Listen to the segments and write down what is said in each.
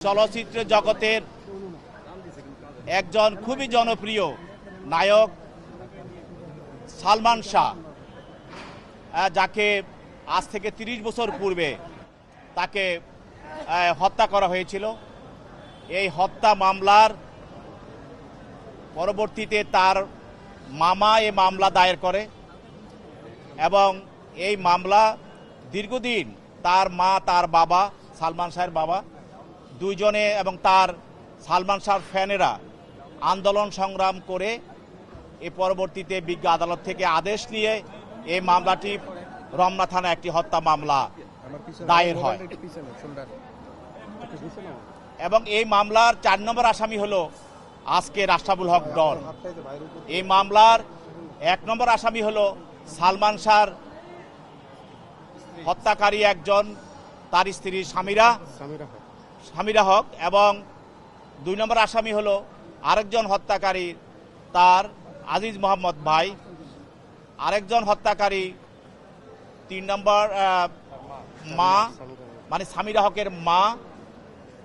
চলচ্চিত্র জগতের একজন খুবই জনপ্রিয় নায়ক সালমান শাহ, যাকে আজ থেকে ৩০ বছর পূর্বে তাকে হত্যা করা হয়েছিল। এই হত্যা মামলার পরবর্তীতে তার মামা এই মামলা দায়ের করে এবং এই মামলা দীর্ঘদিন তার মা, তার বাবা, সালমান শাহের বাবা দুইজনে এবং তার সালমান শাহর ফ্যানেরা আন্দোলন সংগ্রাম করে এই পরবর্তীতে বিজ্ঞ আদালত থেকে আদেশ নিয়ে এই মামলাটি রমনা থানায় একটি হত্যা মামলা দায়ের হয় এবং এই মামলার ৪ নম্বর আসামি হলো আজকে রাষ্ট্রাবুল হক ডন। এই মামলার ১ নম্বর আসামি হলো সালমান শাহর হত্যাকারী একজন, তার স্ত্রী সামিরা হক, এবং ২ নম্বর আসামি হলো আরেকজন হত্যাকারী তার আজিজ মোহাম্মদ ভাই, আরেকজন হত্যাকারী ৩ নম্বর মা মানে সামিরা হকের মা,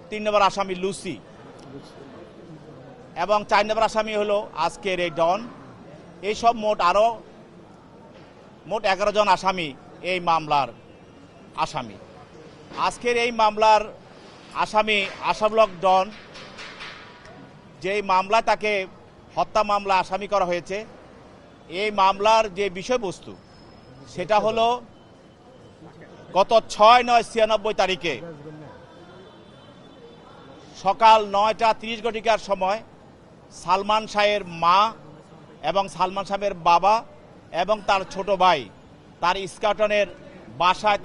৩ নম্বর আসামি লুসি, এবং ৪ নম্বর আসামি হলো আজকের এই ডন। এইসব মোট ১১ জন আসামি এই মামলার আসামি। আজকের এই মামলার আসামি আশরাফুল হক ডন, যেই মামলায় তাকে হত্যা মামলা আসামি করা হয়েছে, এই মামলার যে বিষয়বস্তু সেটা হলো গত ৬/৯/৯৬ তারিখে সকাল ৯টা ৩০ ঘটিকার সময় সালমান শাহের মা এবং সালমান শাহের বাবা এবং তার ছোট ভাই তার স্কাটনের বাসায়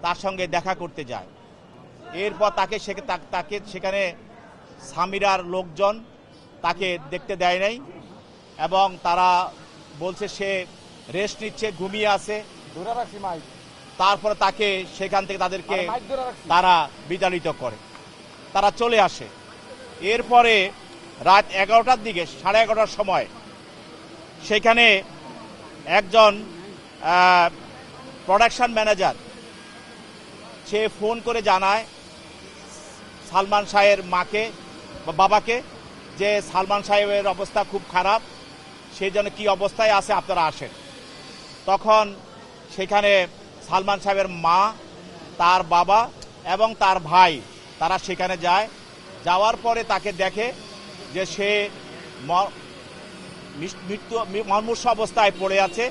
তার সঙ্গে দেখা করতে যায়। এরপর তাকে সেখানে সামিরার লোকজন তাকে দেখতে দেয় নাই এবং তারা বলছে সে রেস্ট নিচ্ছে, ঘুমিয়ে আছে। তারপরে তাকে সেখান থেকে তারা বিতাড়িত করে, তারা চলে আসে। এরপরে রাত ১১টার দিকে, 11:30টার সময় সেখানে একজন প্রোডাকশন ম্যানেজার সে ফোন করে জানায় সালমান শাহের মাকে বা বাবাকে যে সালমান শাহের অবস্থা খুব খারাপ, সেই জন্য কী অবস্থায় আছে আপনারা আসেন। তখন সেখানে সালমান শাহের মা, তার বাবা এবং তার ভাই তারা সেখানে যায়। যাওয়ার পরে তাকে দেখে যে সে মুমূর্ষু অবস্থায় পড়ে আছে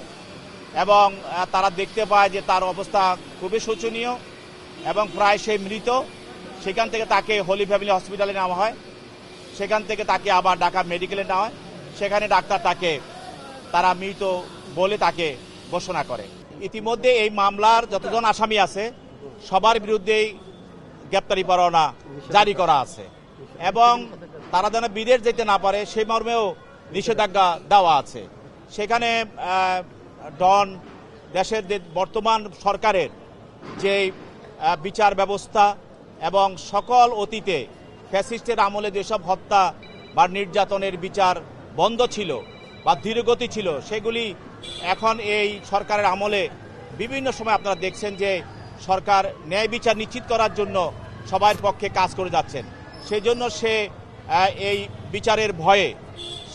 এবং তারা দেখতে পায় যে তার অবস্থা খুবই শোচনীয় এবং প্রায় সে মৃত। সেখান থেকে তাকে হোলি ফ্যামিলি হসপিটালে নেওয়া হয়, সেখান থেকে তাকে আবার ঢাকা মেডিকেলে নেওয়া হয়। সেখানে ডাক্তার তারা মৃত বলে তাকে ঘোষণা করে। ইতিমধ্যে এই মামলার যতজন আসামি আছে সবার বিরুদ্ধেই গ্রেপ্তারি পরোয়ানা জারি করা আছে এবং তারা যেন বিদেশ যেতে না পারে সেই মর্মেও নিষেধাজ্ঞা দেওয়া আছে। সেখানে ডন দেশের বর্তমান সরকারের যে বিচার ব্যবস্থা এবং সকল অতীতে ফ্যাসিস্টের আমলে যেসব হত্যা বা নির্যাতনের বিচার বন্ধ ছিল বা ধীরগতি ছিল, সেগুলি এখন এই সরকারের আমলে বিভিন্ন সময় আপনারা দেখছেন যে সরকার ন্যায় বিচার নিশ্চিত করার জন্য সবার পক্ষে কাজ করে যাচ্ছেন। সেই জন্য সে এই বিচারের ভয়ে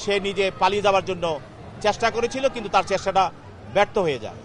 সে নিজে পালিয়ে যাওয়ার জন্য চেষ্টা করেছিল, কিন্তু তার চেষ্টাটা ব্যর্থ হয়ে যায়।